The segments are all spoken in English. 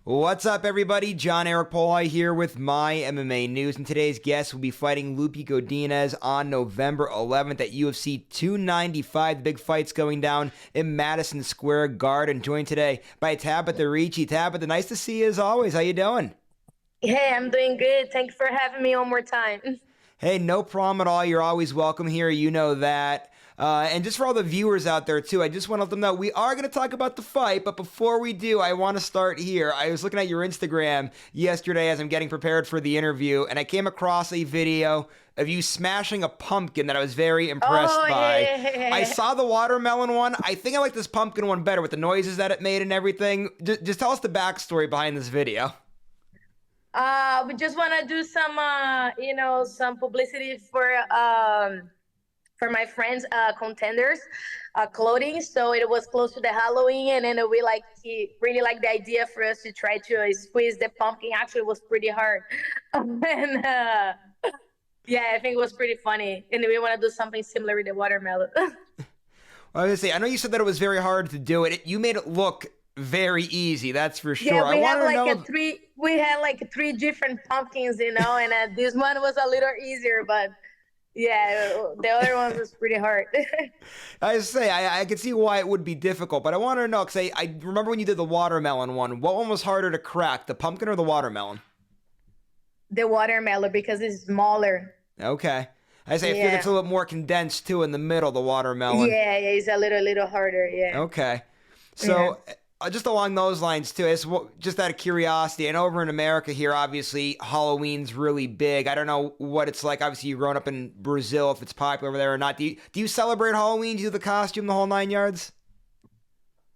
What's up, everybody? John Eric Polai here with My MMA News, and today's guest will be fighting Loopy Godinez on November 11th at UFC 295. The big fight's going down in Madison Square Garden. Joined today by Tabatha Ricci. Tabatha, nice to see you as always. How you doing? Hey, I'm doing good. Thank you for having me one more time. Hey, no problem at all. You're always welcome here. You know that. And just for all the viewers out there, too, I just want to let them know we are going to talk about the fight. But before we do, I want to start here. I was looking at your Instagram yesterday as I'm getting prepared for the interview, and I came across a video of you smashing a pumpkin that I was very impressed Oh, by. I yeah. saw the watermelon one. I think I like this pumpkin one better with the noises that it made and everything. Just tell us the backstory behind this video. We just want to do some, some publicity for my friends, contenders, clothing. So it was close to the Halloween, and then he really liked the idea for us to try to squeeze the pumpkin. Actually, it was pretty hard, and yeah, I think it was pretty funny. And we want to do something similar with the watermelon. I was gonna say, I know you said that it was very hard to do it. You made it look very easy, that's for sure. Yeah, I want to know. we had like three different pumpkins, and this one was a little easier, but yeah, the other one was pretty hard. I say I can see why it would be difficult, but I want to know because I remember when you did the watermelon one. What one was harder to crack, the pumpkin or the watermelon? The watermelon, because it's smaller. Okay, I say I feel Yeah. it's a little bit more condensed too in the middle, the watermelon. Yeah, it's a little harder. Yeah. Okay, Yeah. so just along those lines too, it's just out of curiosity. And over in America here, obviously Halloween's really big. I don't know what it's like. Obviously, you've grown up in Brazil, if it's popular over there or not. Do you celebrate Halloween? Do you do the costume, the whole 9 yards?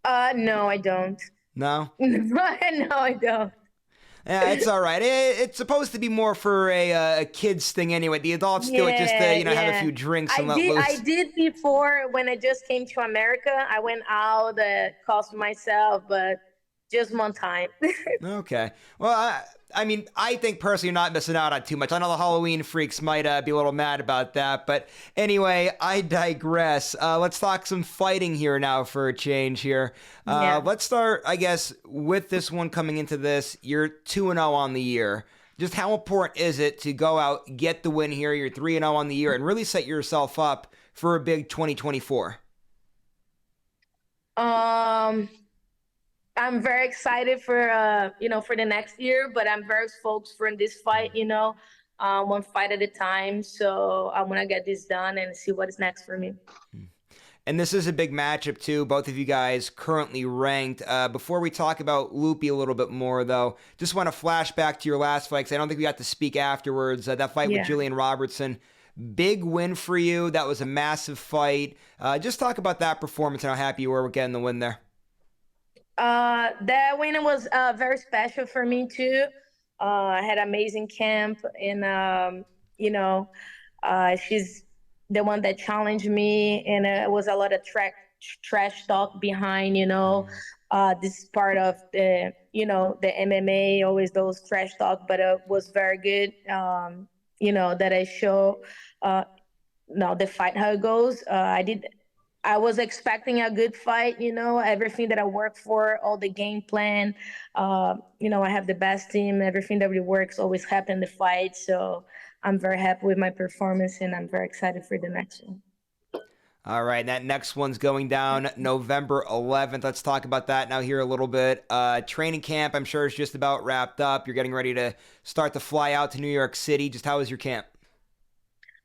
No, I don't. No. No, I don't. Yeah, it's all right. It's supposed to be more for a kids thing anyway. The adults do it just to Yeah, have a yeah. few drinks I and let did. I loose. did before when I just came to America. I went out, costume myself, but just one time. Okay. Well, I mean, I think personally you're not missing out on too much. I know the Halloween freaks might be a little mad about that, but anyway, I digress. Let's talk some fighting here now for a change here. Yeah. Let's start, I guess, with this one coming into this. You're 2-0 on the year. Just how important is it to go out, get the win here? You're 3-0 on the year and really set yourself up for a big 2024. Um, I'm very excited for the next year, but I'm very focused for this fight, one fight at a time. So I want to get this done and see what is next for me. And this is a big matchup, too. Both of you guys currently ranked. Before we talk about Loopy a little bit more, though, just want to flash back to your last fight because I don't think we got to speak afterwards. That fight with Yeah. Julian Robertson. Big win for you. That was a massive fight. Just talk about that performance and how happy you were with getting the win there. That win was very special for me too. I had amazing camp, and she's the one that challenged me, and it was a lot of trash talk behind. This part of the MMA, always those trash talk, but it was very good. That I show now the fight how it goes. I was expecting a good fight, everything that I work for, all the game plan. I have the best team. Everything that we works always happen in the fight. So I'm very happy with my performance, and I'm very excited for the next one. All right, that next one's going down November 11th. Let's talk about that now here a little bit. Training camp, I'm sure, is just about wrapped up. You're getting ready to start to fly out to New York City. Just how was your camp?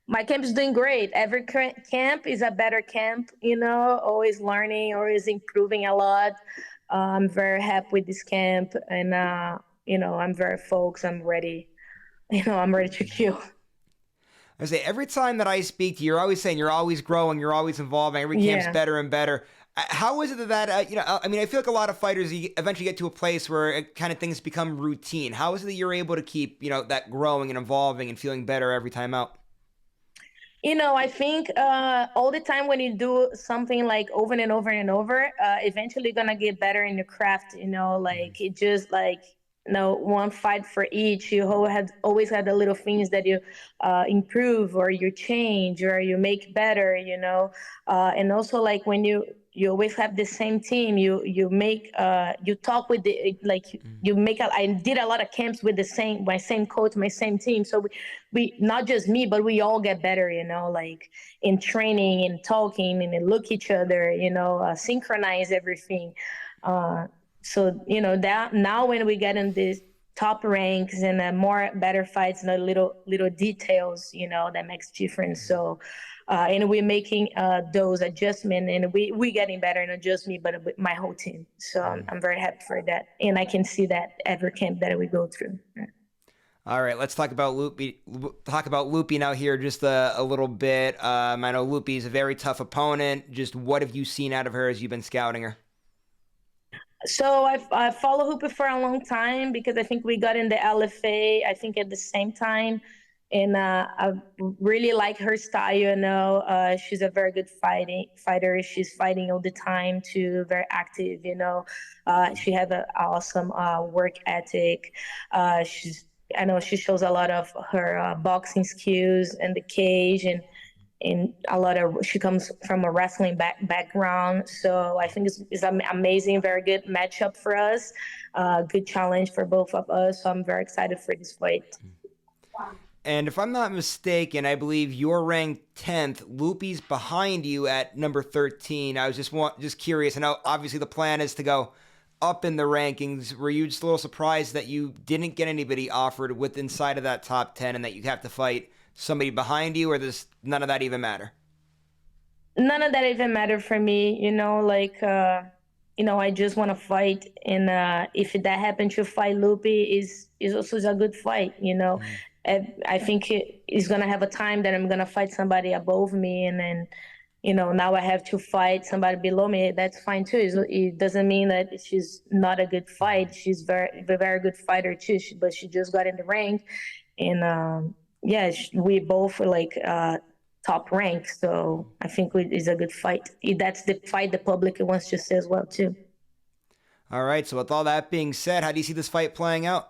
My camp is doing great. Every camp is a better camp, always learning, always improving a lot. I'm very happy with this camp, and, I'm very focused. I'm ready. I'm ready to kill. I say every time that I speak to you, you're always saying you're always growing, you're always evolving. Every camp's Yeah. better and better. How is it that I mean, I feel like a lot of fighters you eventually get to a place where it kind of things become routine. How is it that you're able to keep that growing and evolving and feeling better every time out? I think all the time when you do something like over and over and over, eventually you're gonna get better in your craft. Like it just like one fight for each. You always had the little things that you improve or you change or you make better. And also like when you you always have the same team. You make you talk with the like you make. I did a lot of camps with my same coach, my same team. So we not just me, but we all get better. Like in training and talking and look each other. Synchronize everything. So that now when we get in this top ranks and more better fights and the little details, that makes difference. So and we're making those adjustments, and we getting better, and not just me but with my whole team. So I'm very happy for that, and I can see that every camp that we go through. All right, let's talk about Loopy. Talk about Loopy now here just a little bit. I know Loopy is a very tough opponent. Just what have you seen out of her as you've been scouting her? So I follow Hooper for a long time because I think we got in the LFA, I think at the same time. And I really like her style, she's a very good fighter. She's fighting all the time too, very active, she has an awesome work ethic. I know she shows a lot of her boxing skills in the cage, and she comes from a wrestling background. So I think it's an amazing, very good matchup for us. Good challenge for both of us. So I'm very excited for this fight. And if I'm not mistaken, I believe you're ranked 10th. Loopy's behind you at number 13. I was just curious. I know obviously the plan is to go up in the rankings. Were you just a little surprised that you didn't get anybody offered with inside of that top 10 and that you have to fight somebody behind you, or does none of that even matter? None of that even matter for me. I just want to fight, and if that happens to fight Loopy, is also a good fight. I think it's gonna have a time that I'm gonna fight somebody above me, and then now I have to fight somebody below me. That's fine too. It doesn't mean that she's not a good fight. She's a very good fighter too. But she just got in the ring, and yeah, we both were like top rank. So I think it's a good fight. That's the fight the public wants to see as well too. All right. So with all that being said, how do you see this fight playing out?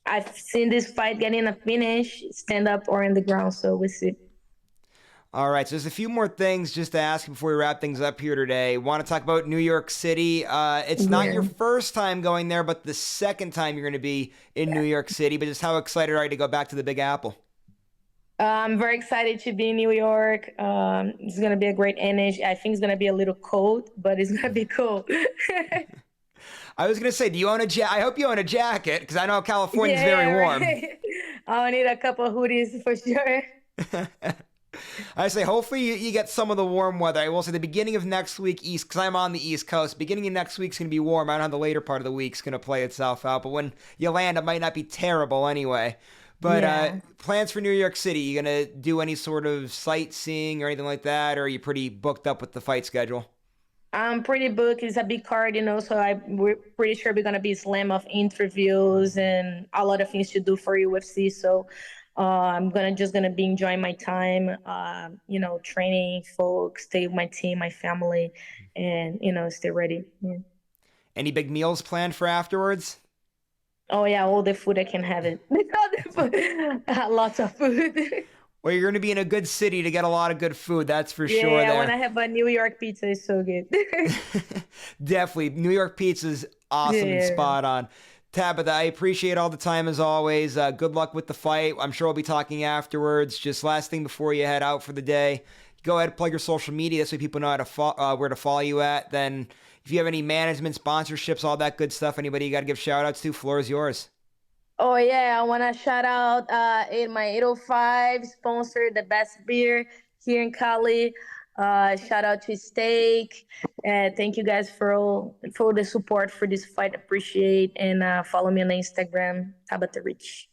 I've seen this fight getting a finish, stand up or in the ground. So we'll see. All right, so there's a few more things just to ask before we wrap things up here today. Want to talk about New York City. It's not your first time going there, but the second time you're going to be in New York City. But just how excited are you to go back to the Big Apple? I'm very excited to be in New York. It's going to be a great energy. I think it's going to be a little cold, but it's going to be cool. I was going to say, do you own I hope you own a jacket, because I know California's very warm. Right. I'll need a couple of hoodies for sure. I say, hopefully you get some of the warm weather. I will say the beginning of next week, because I'm on the East Coast, beginning of next week's going to be warm. I don't know how the later part of the week's going to play itself out, but when you land, it might not be terrible anyway. But plans for New York City, you going to do any sort of sightseeing or anything like that, or are you pretty booked up with the fight schedule? I'm pretty booked. It's a big card, so we're pretty sure we're going to be slam of interviews and a lot of things to do for UFC. So I'm just gonna be enjoying my time, training folks, stay with my team, my family, and stay ready. Yeah. Any big meals planned for afterwards? Oh yeah, all the food I can have it. Lots of food. Well, you're going to be in a good city to get a lot of good food, that's for sure. Yeah, when I have a New York pizza, it's so good. Definitely. New York pizza's awesome and spot on. Tabatha, I appreciate all the time as always. Good luck with the fight. I'm sure we'll be talking afterwards. Just last thing before you head out for the day, go ahead and plug your social media so people know how to where to follow you at. Then if you have any management, sponsorships, all that good stuff, anybody you got to give shout outs to, floor is yours. Oh yeah, I want to shout out in my 805 sponsor, the best beer here in Cali. Shout out to Steak. Thank you guys for the support for this fight. Appreciate, and follow me on Instagram, Tabatha Ricci.